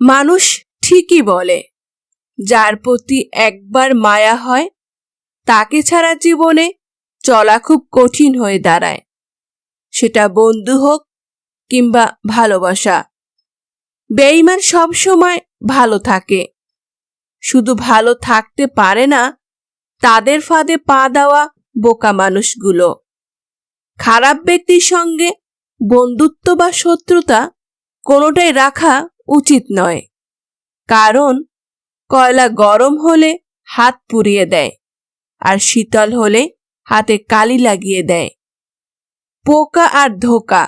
মানুষ ঠিকই বলে, যার প্রতি একবার মায়া হয় তাকে ছাড়া জীবনে চলা খুব কঠিন হয়ে দাঁড়ায়। সেটা বন্ধু হোক কিংবা ভালোবাসা। বেঈমান সবসময় ভালো থাকে, শুধু ভালো থাকতে পারে না তাদের ফাঁদে পা দেওয়া বোকা মানুষগুলো। খারাপ ব্যক্তির সঙ্গে বন্ধুত্ব বা শত্রুতা কোনোটাই রাখা উচিত নয়, কারণ কয়লা গরম হলে হাত পুড়িয়ে দেয়, আর শীতল হলে হাতে কালি লাগিয়ে দেয়। পোকা আর ধোঁকা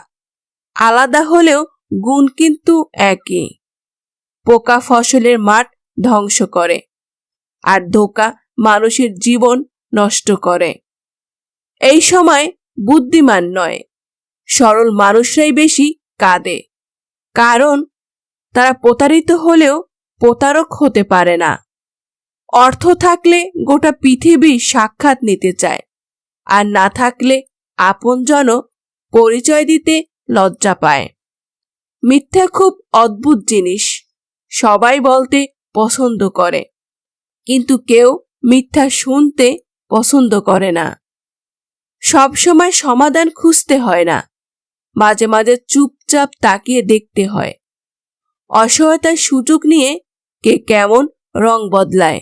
আলাদা হলেও গুণ কিন্তু একই। পোকা ফসলের মাঠ ধ্বংস করে, আর ধোঁকা মানুষের জীবন নষ্ট করে। এই সময় বুদ্ধিমান নয়, সরল মানুষরাই বেশি কাঁদে, কারণ তারা প্রতারিত হলেও প্রতারক হতে পারে না। অর্থ থাকলে গোটা পৃথিবী সাক্ষাৎ নিতে চায়, আর না থাকলে আপনজনও পরিচয় দিতে লজ্জা পায়। মিথ্যা খুব অদ্ভুত জিনিস, সবাই বলতে পছন্দ করে, কিন্তু কেউ মিথ্যা শুনতে পছন্দ করে না। সবসময় সমাধান খুঁজতে হয় না, মাঝে মাঝে চুপচাপ তাকিয়ে দেখতে হয় অসহায়তার সুযোগ নিয়ে কে কেমন রং বদলায়।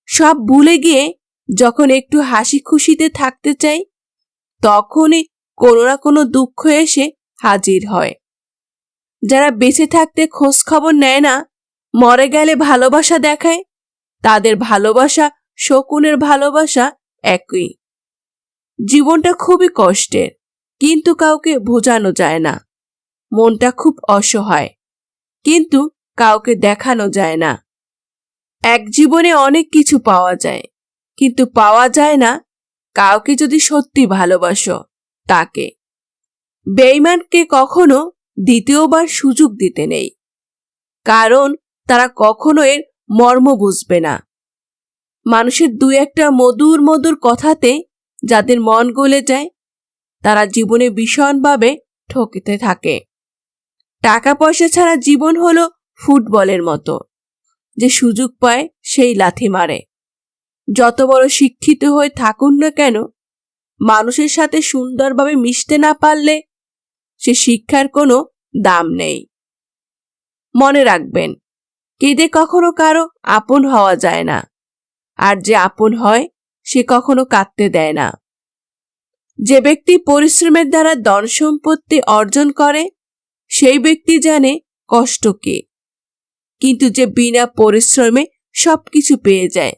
সব ভুলে গিয়ে যখন একটু হাসি খুশিতে থাকতে চাই, তখনই কোনো না কোনো দুঃখ এসে হাজির হয়। যারা বেঁচে থাকতে খোঁজ খবর নেয় না, মরে গেলে ভালোবাসা দেখায়, তাদের ভালোবাসা শকুনের ভালোবাসা একই। জীবনটা খুবই কষ্টের, কিন্তু কাউকে বোঝানো যায় না। মনটা খুব অসহায়, কিন্তু কাউকে দেখানো যায় না। এক জীবনে অনেক কিছু পাওয়া যায়, কিন্তু পাওয়া যায় না কাউকে যদি সত্যি ভালোবাসো তাকে। বেঈমানকে কখনো দ্বিতীয়বার সুযোগ দিতে নেই, কারণ তারা কখনো এর মর্ম বুঝবে না। মানুষের দু একটা মধুর মধুর কথাতে যাদের মন গলে যায়, তারা জীবনে ভীষণভাবে ঠকতে থাকে। টাকা পয়সা ছাড়া জীবন হলো ফুটবলের মতো, যে সুযোগ পায় সেই লাথি মারে। যত বড় শিক্ষিত হয়ে থাকুন না কেন, মানুষের সাথে সুন্দরভাবে মিশতে না পারলে সে শিক্ষার কোনো দাম নেই। মনে রাখবেন, কেঁদে কখনো কারো আপন হওয়া যায় না, আর যে আপন হয় সে কখনো কাঁদতে দেয় না। যে ব্যক্তি পরিশ্রমের দ্বারা ধন সম্পত্তি অর্জন করে, সেই ব্যক্তি জানে কষ্ট কি। কিন্তু যে বিনা পরিশ্রমে সবকিছু পেয়ে যায়,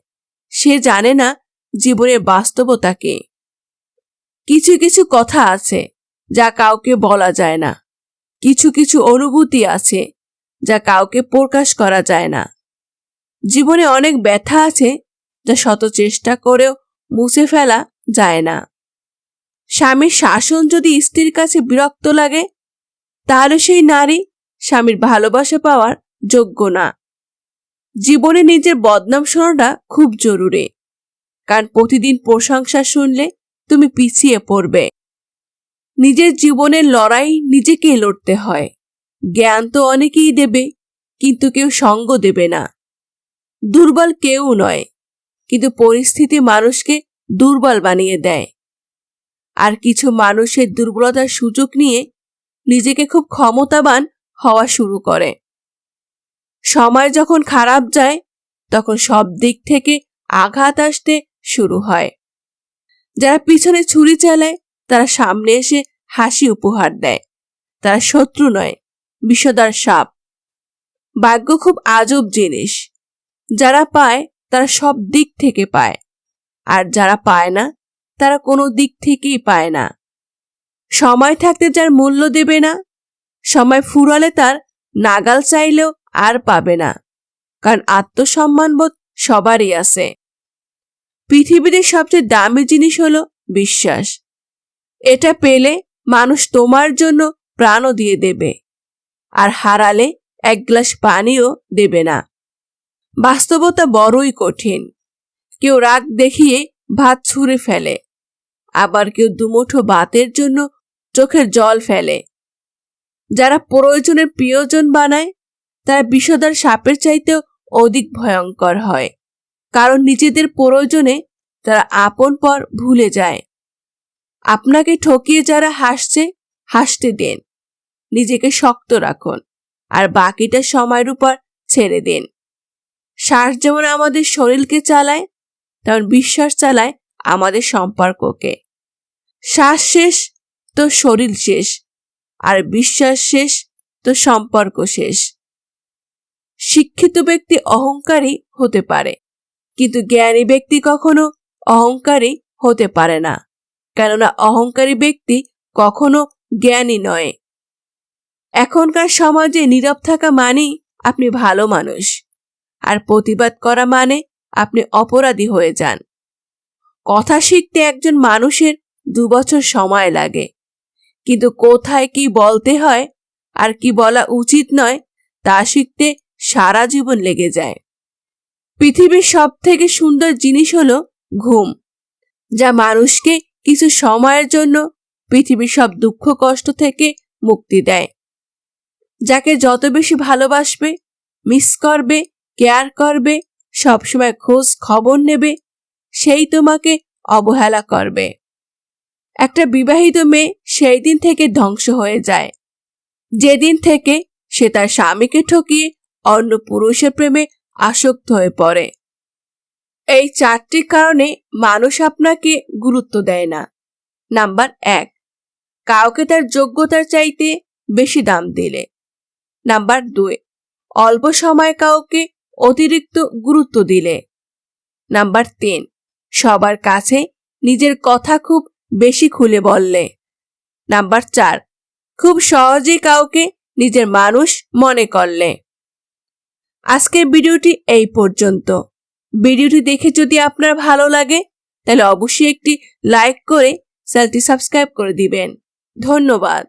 সে জানে না জীবনের বাস্তবতা কি। কিছু কিছু কথা আছে যা কাউকে বলা যায় না, কিছু কিছু অনুভূতি আছে যা কাউকে প্রকাশ করা যায় না। জীবনে অনেক ব্যথা আছে যা শত চেষ্টা করেও মুছে ফেলা যায় না। স্বামীর শাসন যদি স্ত্রীর কাছে বিরক্ত লাগে, তাহলে সেই নারী স্বামীর ভালোবাসা পাওয়ার যোগ্য না। জীবনে নিজের বদনাম শোনাটা খুব জরুরি, কারণ প্রতিদিন প্রশংসা শুনলে তুমি পিছিয়ে পড়বে। নিজের জীবনের লড়াই নিজেকেই লড়তে হয়। জ্ঞান তো অনেকেই দেবে, কিন্তু কেউ সঙ্গ দেবে না। দুর্বল কেউ নয়, কিন্তু পরিস্থিতি মানুষকে দুর্বল বানিয়ে দেয়। আর কিছু মানুষের দুর্বলতার সুযোগ নিয়ে নিজেকে খুব ক্ষমতাবান হওয়া শুরু করে। সময় যখন খারাপ যায়, তখন সব দিক থেকে আঘাত আসতে শুরু হয়। যারা পিছনে ছুরি চালায়, তারা সামনে এসে হাসি উপহার দেয়। তারা শত্রু নয়, বিষধর সাপ। ভাগ্য খুব আজব জিনিস। যারা পায় তারা সব দিক থেকে পায়, আর যারা পায় না তারা কোনো দিক থেকেই পায় না। সময় থাকতে যার মূল্য দেবে না, সময় ফুরালে তার নাগাল চাইলেও আর পাবে না, কারণ আত্মসম্মানবোধ সবারই আছে। পৃথিবীতে সবচেয়ে দামি জিনিস হলো বিশ্বাস। এটা পেলে মানুষ তোমার জন্য প্রাণও দিয়ে দেবে, আর হারালে এক গ্লাস পানিও দেবে না। বাস্তবতা বড়ই কঠিন। কেউ রাগ দেখিয়ে ভাত ছুঁড়ে ফেলে, আবার কেউ দুমুঠো ভাতের জন্য চোখের জল ফেলে। যারা প্রয়োজনের প্রিয়জন বানায়, তারা বিষধর সাপের চাইতেও অধিক ভয়ঙ্কর হয়, কারণ নিজেদের প্রয়োজনে তারা আপন পর ভুলে যায়। আপনাকে ঠকিয়ে যারা হাসছে, হাসতে দিন, নিজেকে শক্ত রাখুন আর বাকিটা সময়ের উপর ছেড়ে দিন। শ্বাস যেমন আমাদের শরীরকে চালায়, তেমন বিশ্বাস চালায় আমাদের সম্পর্ককে। শ্বাস শেষ তো শরীর শেষ, আর বিশ্বাস শেষ তো সম্পর্ক শেষ। শিক্ষিত ব্যক্তি অহংকারী হতে পারে, কিন্তু জ্ঞানী ব্যক্তি কখনো অহংকারী হতে পারে না, কেননা অহংকারী ব্যক্তি কখনো জ্ঞানী নয়। এখনকার সমাজে নীরব থাকা মানেই আপনি ভালো মানুষ, আর প্রতিবাদ করা মানে আপনি অপরাধী হয়ে যান। কথা শিখতে একজন মানুষের 2 বছর সময় লাগে, কিন্তু কোথায় কি বলতে হয় আর কি বলা উচিত নয় তা শিখতে সারা জীবন লেগে যায়। পৃথিবীর সবথেকে সুন্দর জিনিস হলো ঘুম, যা মানুষকে কিছু সময়ের জন্য পৃথিবীর সব দুঃখ কষ্ট থেকে মুক্তি দেয়। যাকে যত বেশি ভালোবাসবে, মিস করবে, কেয়ার করবে, সবসময় খোঁজ খবর নেবে, সেই তোমাকে অবহেলা করবে। একটা বিবাহিত মেয়ে সেই দিন থেকে ধ্বংস হয়ে যায় যেদিন থেকে সে তার স্বামীকে ঠকিয়ে অন্য পুরুষের প্রেমে আসক্ত হয়ে পড়ে। এই 4টি কারণে মানুষ আপনাকে গুরুত্ব দেয় না। নাম্বার 1, কাউকে তার যোগ্যতার চাইতে বেশি দাম দিলে। নাম্বার 2, অল্প সময় কাউকে অতিরিক্ত গুরুত্ব দিলে। নাম্বার 3, সবার কাছে নিজের কথা খুব বেশি খুলে বললে। নাম্বার 4, খুব সহজেই কাউকে নিজের মানুষ মনে করলে। আজকের ভিডিওটি এই পর্যন্ত। ভিডিওটি দেখে যদি আপনার ভালো লাগে তাহলে অবশ্যই একটি লাইক করে চ্যানেলটি সাবস্ক্রাইব করে দিবেন। ধন্যবাদ।